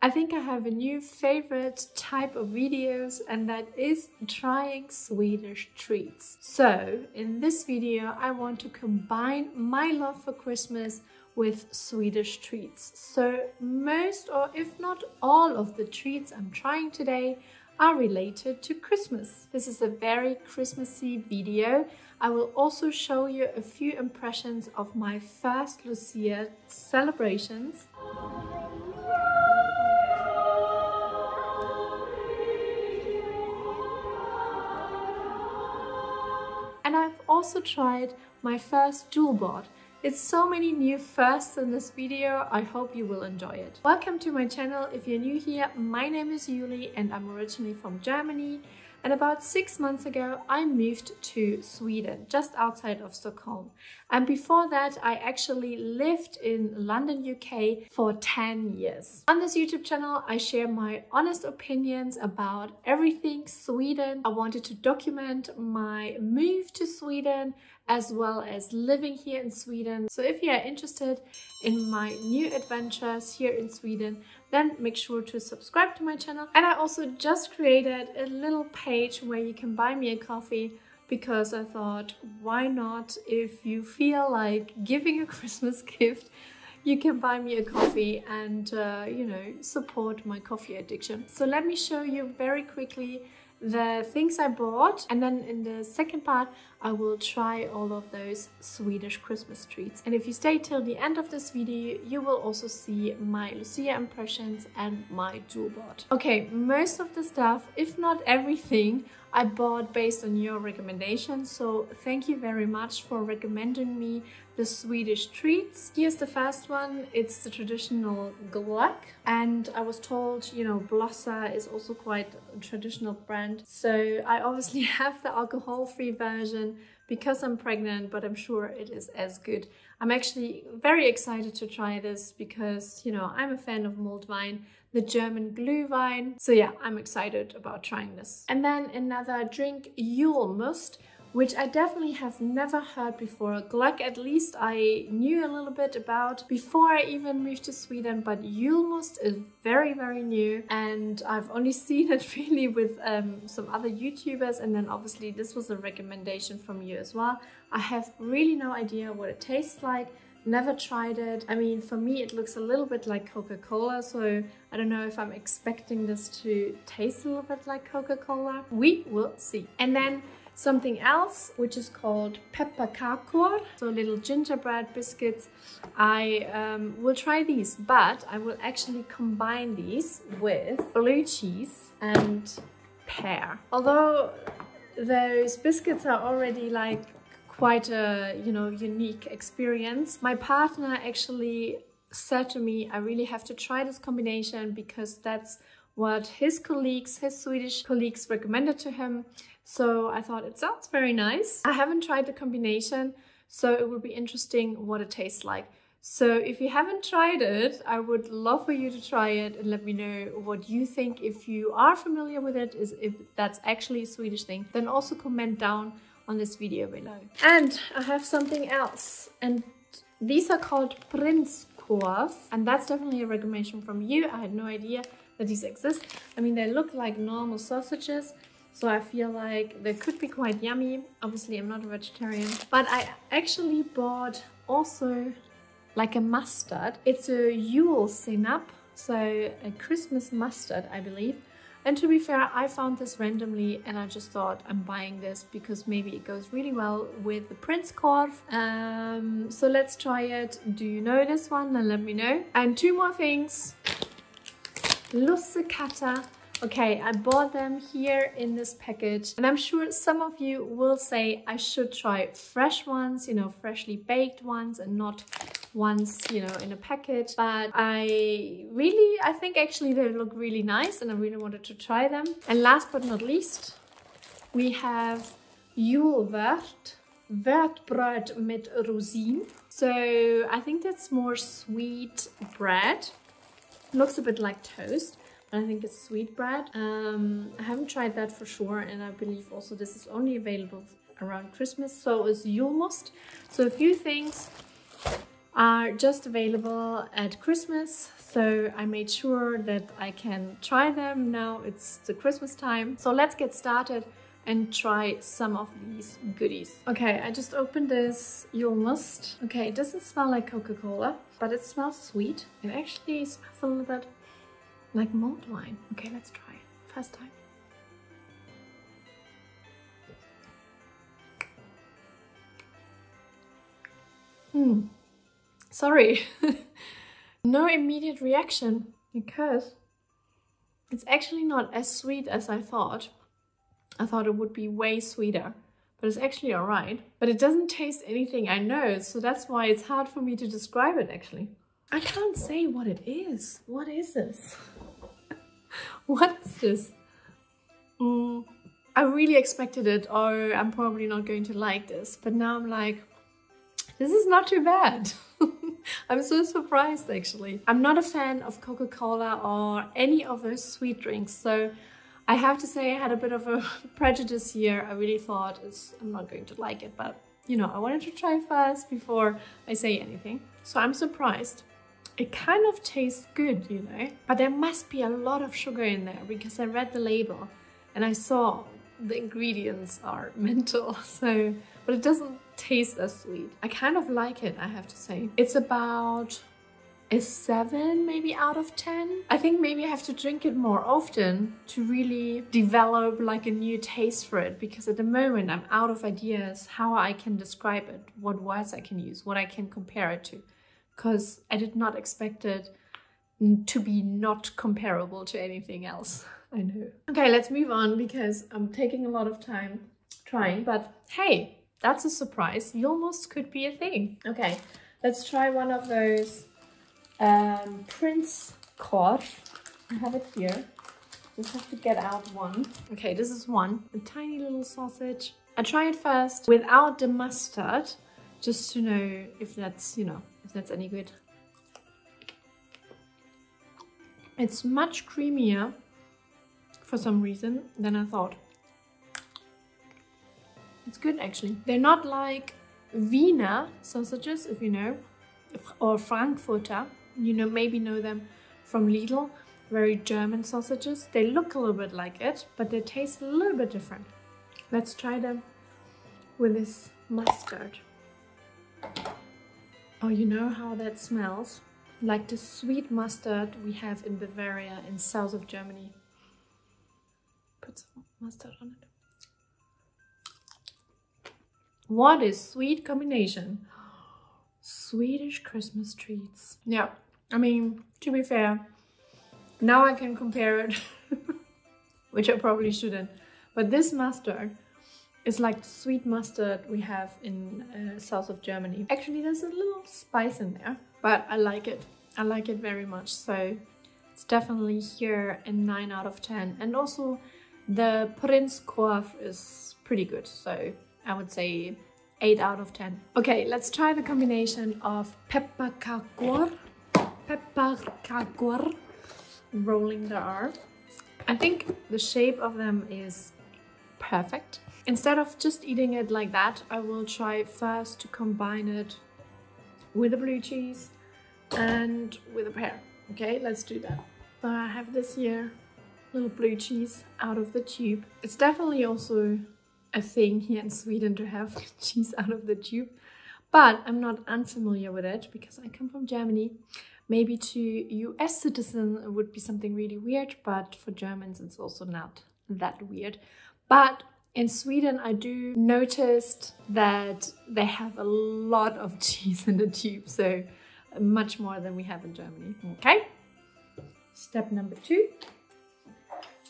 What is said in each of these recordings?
I think I have a new favorite type of videos, and that is trying Swedish treats. So in this video I want to combine my love for Christmas with Swedish treats. So most, or if not all, of the treats I'm trying today are related to Christmas. This is a very Christmassy video. I will also show you a few impressions of my first Lucia celebrations. And I've also tried my first Julbord. It's so many new firsts in this video. I hope you will enjoy it. Welcome to my channel. If you're new here, my name is Julie and I'm originally from Germany. And about 6 months ago, I moved to Sweden, just outside of Stockholm. And before that, I actually lived in London, UK for 10 years. On this YouTube channel, I share my honest opinions about everything Sweden. I wanted to document my move to Sweden, as well as living here in Sweden. So if you are interested in my new adventures here in Sweden, then make sure to subscribe to my channel. And I also just created a little page where you can buy me a coffee, because I thought, why not? If you feel like giving a Christmas gift, you can buy me a coffee and, you know, support my coffee addiction. So let me show you very quickly the things I bought, and then in the second part I will try all of those Swedish Christmas treats. And if you stay till the end of this video, you will also see my Lucia impressions and my Julbord. Okay, most of the stuff, if not everything, I bought based on your recommendations, so thank you very much for recommending me the Swedish treats. Here's the first one. It's the traditional Glack, and I was told, you know, Blossa is also quite a traditional brand, so I obviously have the alcohol-free version because I'm pregnant, but I'm sure it is as good. I'm actually very excited to try this because, you know, I'm a fan of mulled wine, the German Glühwein. So yeah, I'm excited about trying this. And then another drink, Julmust, which I definitely have never heard before. Glack, at least I knew a little bit about before I even moved to Sweden, but Julmust is very, very new, and I've only seen it really with some other YouTubers, and then obviously this was a recommendation from you as well. I have really no idea what it tastes like. Never tried it. I mean, for me it looks a little bit like Coca-Cola, so I don't know if I'm expecting this to taste a little bit like Coca-Cola. We will see. And then something else, which is called pepparkakor, so little gingerbread biscuits. I will try these, but I will actually combine these with blue cheese and pear. Although those biscuits are already like quite a, you know, unique experience, my partner actually said to me, I really have to try this combination because that's what his colleagues, his Swedish colleagues, recommended to him. So I thought it sounds very nice. I haven't tried the combination, so it will be interesting what it tastes like. So if you haven't tried it, I would love for you to try it and let me know what you think. If you are familiar with it, if that's actually a Swedish thing, then also comment down on this video below. And I have something else, and these are called prinskorv, and that's definitely a recommendation from you. I had no idea that these exist. I mean, they look like normal sausages, so I feel like they could be quite yummy. Obviously, I'm not a vegetarian, but I actually bought also like a mustard. It's a Yule sinap, so a Christmas mustard, I believe. And to be fair, I found this randomly and I just thought I'm buying this because maybe it goes really well with the prinskorv. So let's try it. Do you know this one? Then let me know. And two more things. Lucia. Okay, I bought them here in this package, and I'm sure some of you will say I should try fresh ones, you know, freshly baked ones, and not ones, you know, in a package. But I think actually they look really nice and I really wanted to try them. And last but not least, we have Julbord, Wörtbröd mit Rosinen. So I think that's more sweet bread. Looks a bit like toast, but I think it's sweet bread. I haven't tried that for sure, and I believe also this is only available around Christmas. So is Julmust. So a few things. are just available at Christmas, so I made sure that I can try them. Now it's the Christmas time, so let's get started and try some of these goodies. Okay, I just opened this Julbord. Okay, it doesn't smell like Coca-Cola, but it smells sweet. It actually smells a little bit like mulled wine. Okay, let's try it. First time. Sorry. No immediate reaction because it's actually not as sweet as I thought. I thought it would be way sweeter, but it's actually alright. But it doesn't taste anything I know, so that's why it's hard for me to describe it actually. I can't say what it is. What is this? What is this? I really expected it, or I'm probably not going to like this, but now I'm like, this is not too bad. I'm so surprised actually. I'm not a fan of Coca-Cola or any of those sweet drinks, so I have to say I had a bit of a prejudice here. I really thought I'm not going to like it, but you know, I wanted to try first before I say anything. So I'm surprised. It kind of tastes good, you know, but there must be a lot of sugar in there because I read the label and I saw the ingredients are mental, so, but it doesn't taste as sweet. I kind of like it, I have to say. It's about a 7 maybe out of 10. I think maybe I have to drink it more often to really develop like a new taste for it, because at the moment I'm out of ideas how I can describe it, what words I can use, what I can compare it to, because I did not expect it to be not comparable to anything else. I know. Okay, let's move on because I'm taking a lot of time trying, but hey, that's a surprise. Julbord could be a thing. Okay, let's try one of those Prince Korv. I have it here. Just have to get out one. Okay, this is one. A tiny little sausage. I try it first without the mustard, just to know if that's, you know, if that's any good. It's much creamier for some reason than I thought. It's good actually. They're not like Wiener sausages, if you know, or Frankfurter. You know, maybe know them from Lidl, very German sausages. They look a little bit like it, but they taste a little bit different. Let's try them with this mustard. Oh, you know how that smells? Like the sweet mustard we have in Bavaria in south of Germany. Put some mustard on it. What a sweet combination. Swedish Christmas treats. Yeah, I mean, to be fair, now I can compare it, which I probably shouldn't. But this mustard is like the sweet mustard we have in south of Germany. Actually, there's a little spice in there, but I like it. I like it very much. So it's definitely here a 9 out of 10. And also the Prince Korv is pretty good. So I would say 8 out of 10. Okay, let's try the combination of pepparkakor, rolling the R. I think the shape of them is perfect. Instead of just eating it like that, I will try first to combine it with the blue cheese and with a pear. Okay, let's do that. So I have this here, little blue cheese out of the tube. It's definitely also a thing here in Sweden to have cheese out of the tube, but I'm not unfamiliar with it because I come from Germany. Maybe to US citizens it would be something really weird, but for Germans it's also not that weird. But in Sweden I do notice that they have a lot of cheese in the tube, so much more than we have in Germany. Okay, step number 2.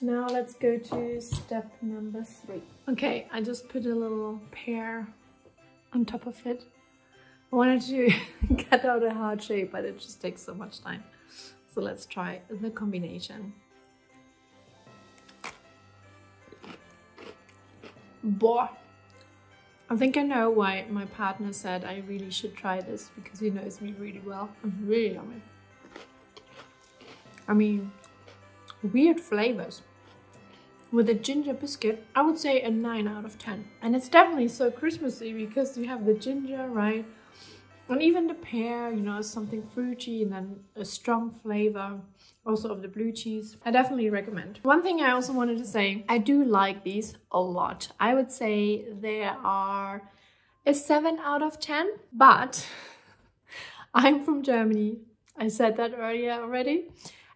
Now let's go to step number 3. Okay, I just put a little pear on top of it. I wanted to cut out a heart shape, but it just takes so much time. So let's try the combination. Boah! I think I know why my partner said I really should try this, because he knows me really well. It's really yummy. I mean, weird flavors. With a ginger biscuit, I would say a 9 out of 10. And it's definitely so Christmassy because you have the ginger, right? And even the pear, you know, is something fruity and then a strong flavor also of the blue cheese. I definitely recommend. One thing I also wanted to say, I do like these a lot. I would say they are a 7 out of 10, but I'm from Germany. I said that earlier already.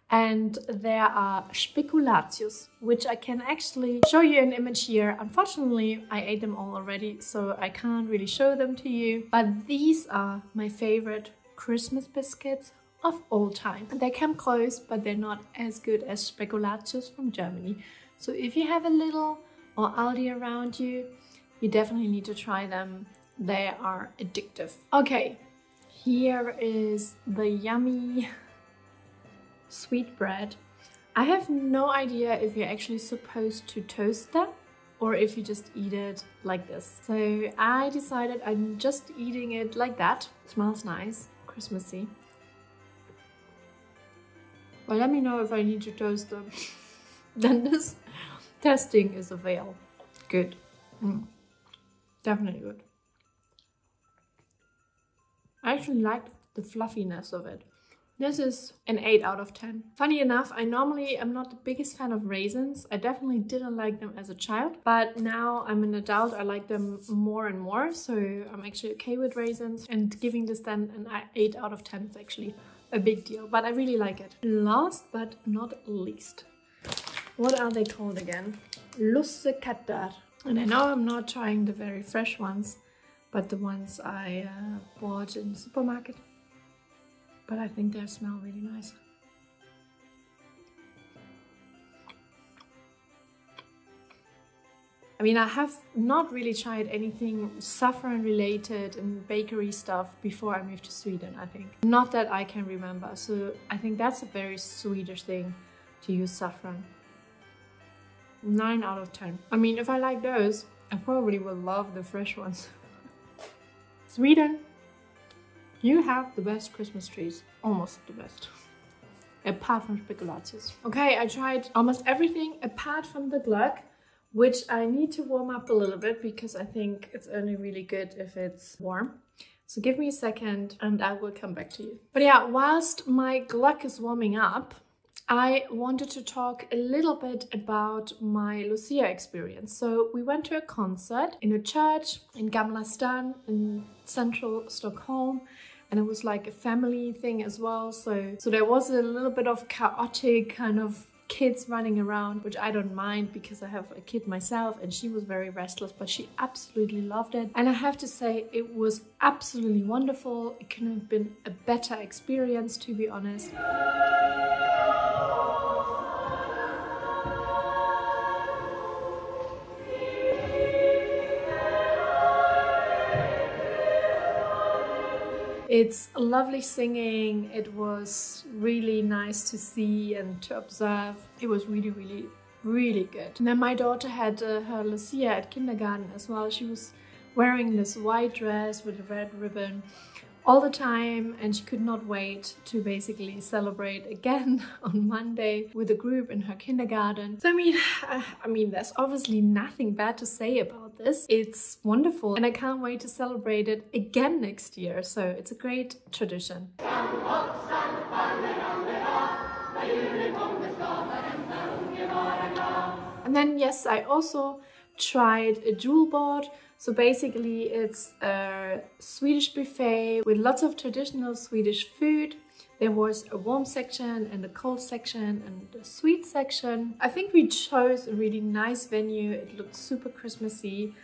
And there are Spekulatius, which I can actually show you an image here. Unfortunately, I ate them all already, so I can't really show them to you. But these are my favorite Christmas biscuits of all time. They come close, but they're not as good as Spekulatius from Germany. So if you have a little or Aldi around you, you definitely need to try them. They are addictive. Okay, here is the yummy sweetbread. I have no idea if you're actually supposed to toast them or if you just eat it like this. So I decided I'm just eating it like that. It smells nice, Christmassy. But let me know if I need to toast them. Then this testing is a fail. Good. Definitely good. I actually like the fluffiness of it. This is an 8 out of 10. Funny enough, I normally am not the biggest fan of raisins. I definitely didn't like them as a child, but now I'm an adult, I like them more and more. So I'm actually okay with raisins, and giving this then an 8 out of 10 is actually a big deal, but I really like it. Last but not least, what are they called again? Lucia. And I know I'm not trying the very fresh ones, but the ones I bought in the supermarket. But I think they smell really nice. I mean, I have not really tried anything saffron related and bakery stuff before I moved to Sweden, I think. Not that I can remember. So I think that's a very Swedish thing to use saffron. 9 out of 10. I mean, if I like those, I probably will love the fresh ones. Sweden, you have the best Christmas trees. Almost the best. Apart from Spekulatius. Okay, I tried almost everything apart from the Glack, which I need to warm up a little bit because I think it's only really good if it's warm. So give me a second and I will come back to you. But yeah, whilst my Glack is warming up, I wanted to talk a little bit about my Lucia experience. So we went to a concert in a church in Gamla Stan in central Stockholm. And it was like a family thing as well. So there was a little bit of chaotic kind of kids running around, which I don't mind because I have a kid myself and she was very restless, but she absolutely loved it. And I have to say, it was absolutely wonderful. It couldn't have been a better experience, to be honest. It's lovely singing. It was really nice to see and to observe. It was really, really, really good. And then my daughter had her Lucia at kindergarten as well. She was wearing this white dress with a red ribbon all the time, and she could not wait to basically celebrate again on Monday with a group in her kindergarten. So I mean, there's obviously nothing bad to say about this. It's wonderful, and I can't wait to celebrate it again next year. So it's a great tradition. And then yes, I also tried a Julbord. So basically it's a Swedish buffet with lots of traditional Swedish food. There was a warm section and a cold section and a sweet section. I think we chose a really nice venue. It looked super Christmassy.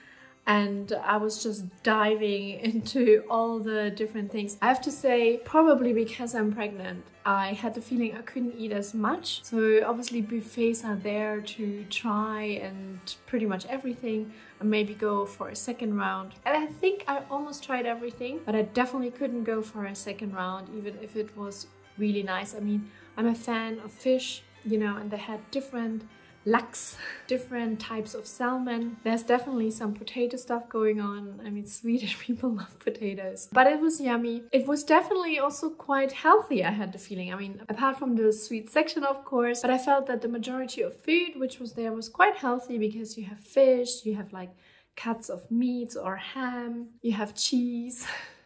And I was just diving into all the different things. I have to say, probably because I'm pregnant, I had the feeling I couldn't eat as much. So obviously buffets are there to try and pretty much everything and maybe go for a second round. And I think I almost tried everything, but I definitely couldn't go for a second round, even if it was really nice. I mean, I'm a fan of fish, you know, and they had different Lax, different types of salmon. There's definitely some potato stuff going on. I mean, Swedish people love potatoes. But it was yummy. It was definitely also quite healthy, I had the feeling. I mean, apart from the sweet section, of course, but I felt that the majority of food which was there was quite healthy because you have fish, you have like cuts of meat or ham, you have cheese.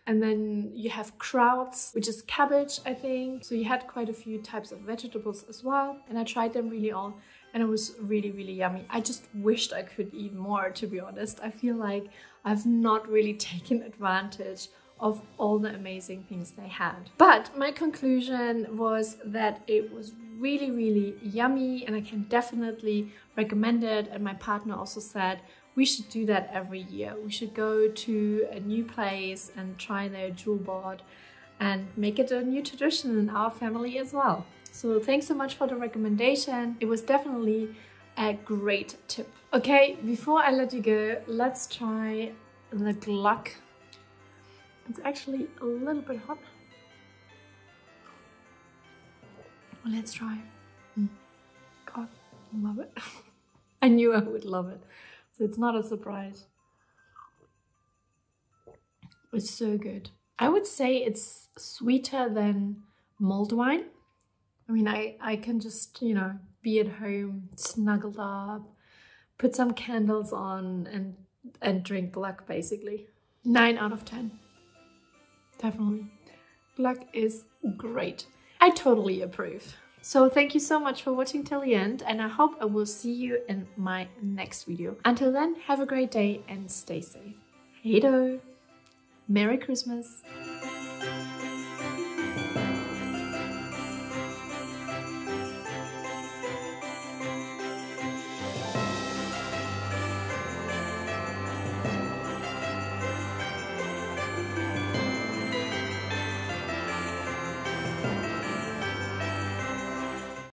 And then you have krauts, which is cabbage, I think. So you had quite a few types of vegetables as well. And I tried them really all. And it was really, really yummy. I just wished I could eat more, to be honest. I feel like I've not really taken advantage of all the amazing things they had. But my conclusion was that it was really, really yummy and I can definitely recommend it. And my partner also said we should do that every year. We should go to a new place and try their Julbord and make it a new tradition in our family as well. So thanks so much for the recommendation. It was definitely a great tip. Okay, before I let you go, let's try the Glack. It's actually a little bit hot. Let's try. God, I love it. I knew I would love it. So it's not a surprise. It's so good. I would say it's sweeter than mulled wine. I mean, I can just, you know, be at home, snuggled up, put some candles on and drink Glack basically. 9 out of 10. Definitely. Glack is great. I totally approve. So thank you so much for watching till the end and I hope I will see you in my next video. Until then, have a great day and stay safe. Hey do! Merry Christmas!